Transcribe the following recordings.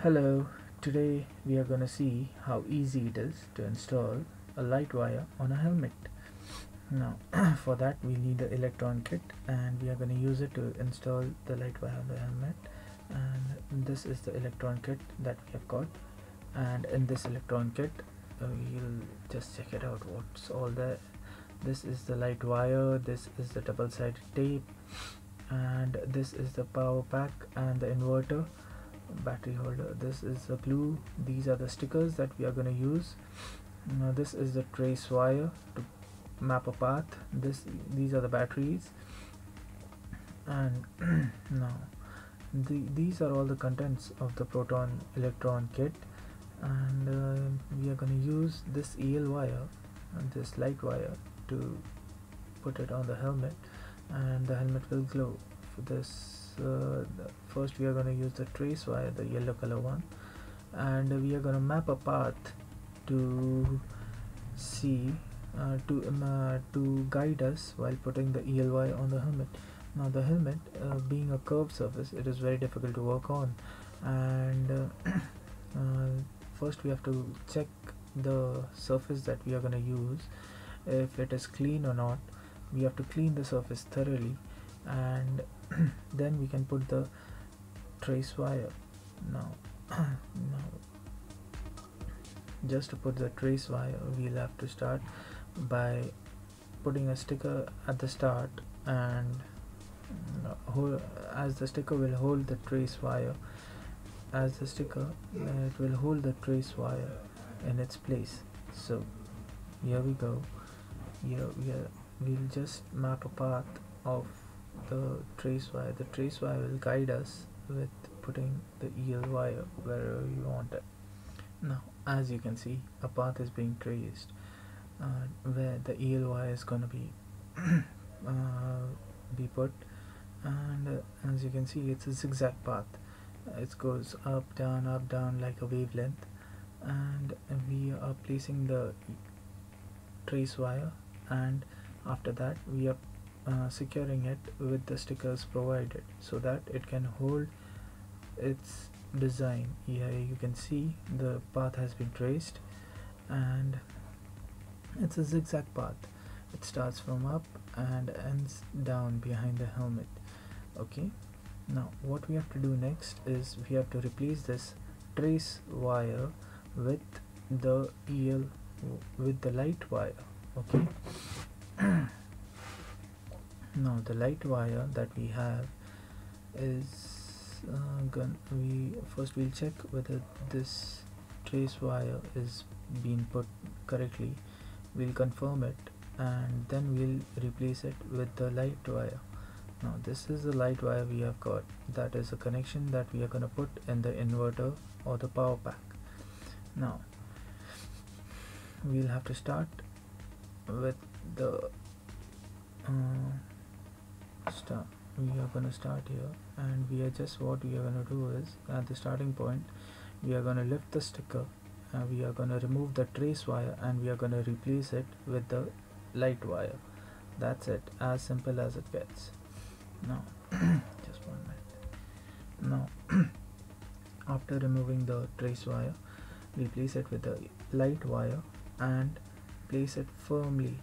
Hello, today we are gonna see how easy it is to install a light wire on a helmet. Now for that we need the Electron Kit and we are gonna use it to install the light wire on the helmet, and this is the Electron Kit that we have got. And in this Electron Kit you'll just check it out what's all there. This is the light wire, this is the double-sided tape, and this is the power pack and the inverter battery holder. This is the glue. These are the stickers that we are going to use. Now this is the trace wire to map a path. These are the batteries, and now these are all the contents of the proton electron kit. And we are going to use this EL wire and this light wire to put it on the helmet, and the helmet will glow. For this first we are going to use the trace wire, the yellow color one, and we are going to map a path to see to guide us while putting the EL wire on the helmet. Now the helmet being a curved surface, it is very difficult to work on, and first we have to check the surface that we are going to use, if it is clean or not. We have to clean the surface thoroughly, and then we can put the trace wire. Now just to put the trace wire, we'll have to start by putting a sticker at the start, and as the sticker will hold the trace wire, it will hold the trace wire in its place. So here we go. We'll just map a path of the trace wire. The trace wire will guide us with putting the EL wire wherever we want it. Now as you can see, a path is being traced where the EL wire is gonna be be put, and as you can see, it's a zigzag path. It goes up down like a wavelength, and we are placing the trace wire, and after that we are securing it with the stickers provided so that it can hold its design. Here you can see the path has been traced, and it's a zigzag path. It starts from up and ends down behind the helmet. Okay, now what we have to do next is we have to replace this trace wire with the EL with the light wire. Okay. Now the light wire that we have is we'll check whether this trace wire is being put correctly. We'll confirm it, and then we'll replace it with the light wire. Now this is the light wire we have got. That is a connection that we are going to put in the inverter or the power pack. Now we'll have to start with the we are going to start here, and what we are going to do is, at the starting point we are going to lift the sticker, and we are going to remove the trace wire, and we are going to replace it with the light wire. That's it, as simple as it gets. Now just 1 minute. Now after removing the trace wire, replace it with the light wire and place it firmly.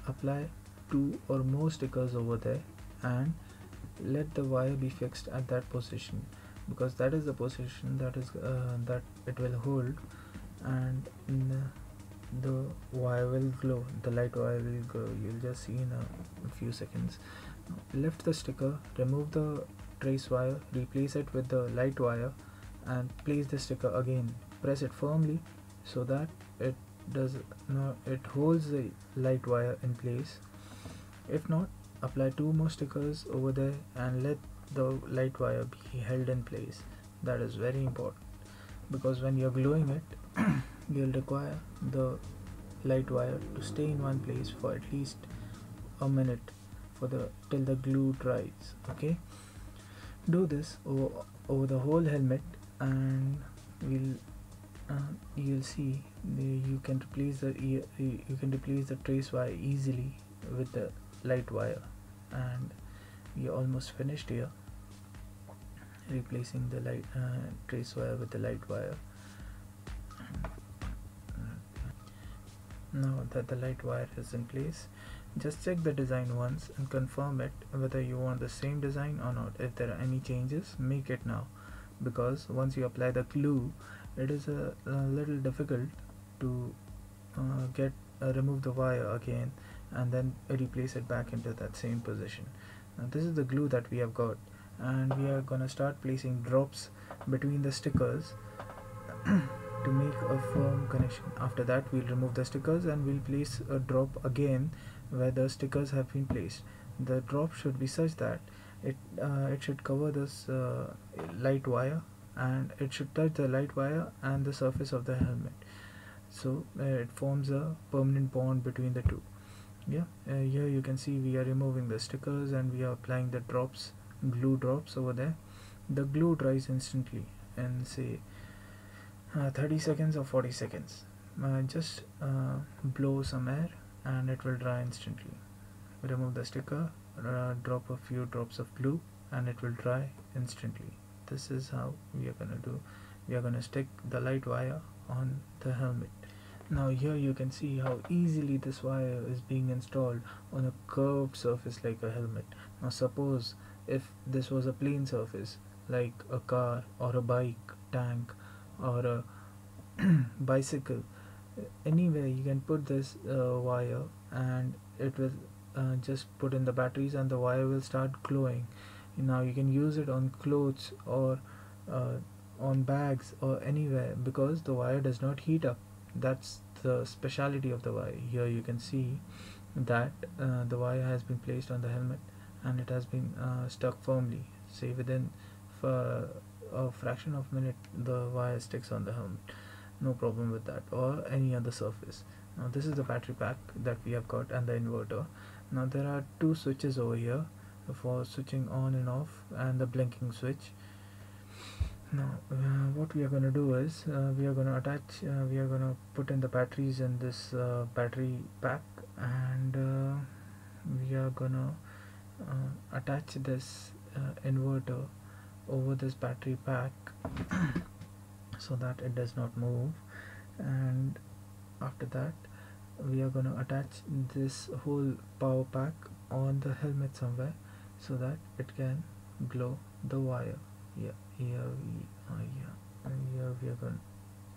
Apply 2 or more stickers over there, and let the wire be fixed at that position, because that is the position that it will hold, and the wire will glow. The light wire will glow. You'll just see in a few seconds. Lift the sticker, remove the trace wire, replace it with the light wire, and place the sticker again. Press it firmly so that it holds the light wire in place. If not, apply 2 more stickers over there and let the light wire be held in place. That is very important, because when you're gluing it you'll require the light wire to stay in one place for at least a minute till the glue dries. Okay, do this over the whole helmet, and you'll see you can replace the trace wire easily with the light wire. And we are almost finished here. replacing the light trace wire with the light wire. Now that the light wire is in place, just check the design once and confirm it whether you want the same design or not. If there are any changes, make it now, because once you apply the glue, it is a little difficult to remove the wire again and then replace it back into that same position. Now this is the glue that we have got, and we are gonna start placing drops between the stickers to make a firm connection. After that, we'll remove the stickers and we'll place a drop again where the stickers have been placed. The drop should be such that it should cover this light wire, and it should touch the light wire and the surface of the helmet, so it forms a permanent bond between the two. Here you can see we are removing the stickers and we are applying the drops, glue drops over there. The glue dries instantly in say 30 seconds or 40 seconds. Just blow some air and it will dry instantly. Remove the sticker, drop a few drops of glue, and it will dry instantly. This is how we are gonna do. We are gonna stick the light wire on the helmet. Now here you can see how easily this wire is being installed on a curved surface like a helmet. Now suppose if this was a plain surface like a car or a bike, tank, or a bicycle, anywhere you can put this wire, and it will just put in the batteries and the wire will start glowing. Now you can use it on clothes or on bags or anywhere, because the wire does not heat up. That's the speciality of the wire. Here you can see that the wire has been placed on the helmet and it has been stuck firmly. Say within a fraction of a minute the wire sticks on the helmet. No problem with that, or any other surface. Now this is the battery pack that we have got and the inverter. Now there are two switches over here for switching on and off, and the blinking switch. Now what we are going to do is we are going to attach we are going to put in the batteries in this battery pack, and we are going to attach this inverter over this battery pack so that it does not move. And after that, we are going to attach this whole power pack on the helmet somewhere so that it can glow the wire. Here we are going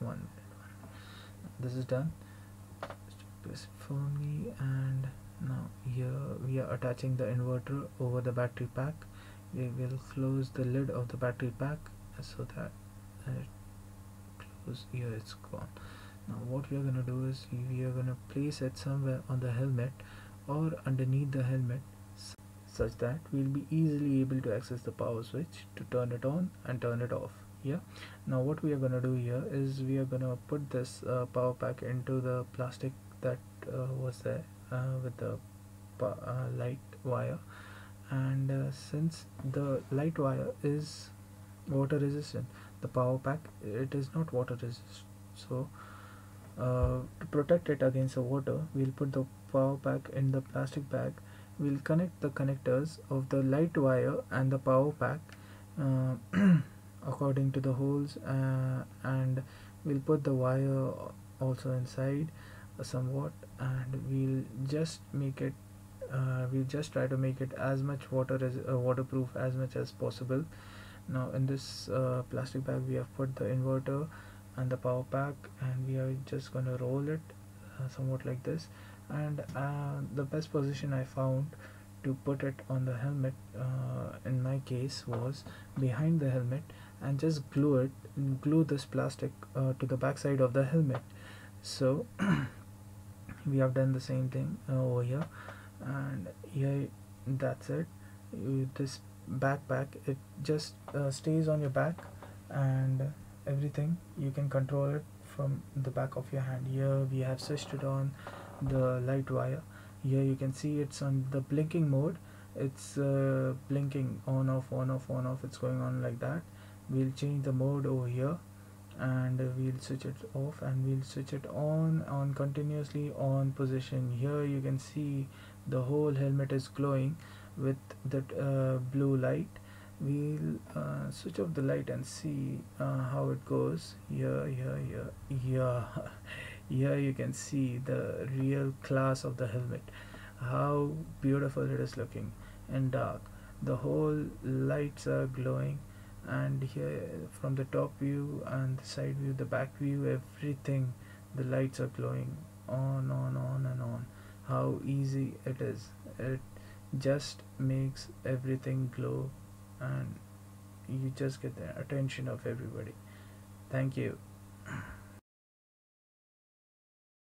one minute. This is done. Place it firmly, and now here we are attaching the inverter over the battery pack. We will close the lid of the battery pack so that it close. Here it's gone. Now what we are going to do is we are going to place it somewhere on the helmet or underneath the helmet, such that we'll be easily able to access the power switch to turn it on and turn it off. Now what we are going to do here is we are going to put this power pack into the plastic that was there with the light wire, and since the light wire is water resistant, the power pack, it is not water resistant. So to protect it against the water, we'll put the power pack in the plastic bag. We'll connect the connectors of the light wire and the power pack according to the holes, and we'll put the wire also inside somewhat, and we'll just make it we'll just try to make it as much waterproof as much as possible. Now in this plastic bag we have put the inverter and the power pack, and we are just going to roll it somewhat like this. And the best position I found to put it on the helmet in my case was behind the helmet, and just glue this plastic to the back side of the helmet. So we have done the same thing over here, and here that's it. This backpack, it just stays on your back, and everything you can control it from the back of your hand. Here we have switched it on the light wire. Here you can see it's on the blinking mode. It's blinking on off on off on off. It's going on like that. We'll change the mode over here, and we'll switch it off, and we'll switch it on continuously on position. Here you can see the whole helmet is glowing with that blue light, We'll switch off the light and see how it goes. Here. Here you can see the real class of the helmet, how beautiful it is looking in dark. The whole lights are glowing, and here from the top view and the side view, the back view, everything, the lights are glowing on and on. How easy it is. It just makes everything glow, and you just get the attention of everybody. Thank you.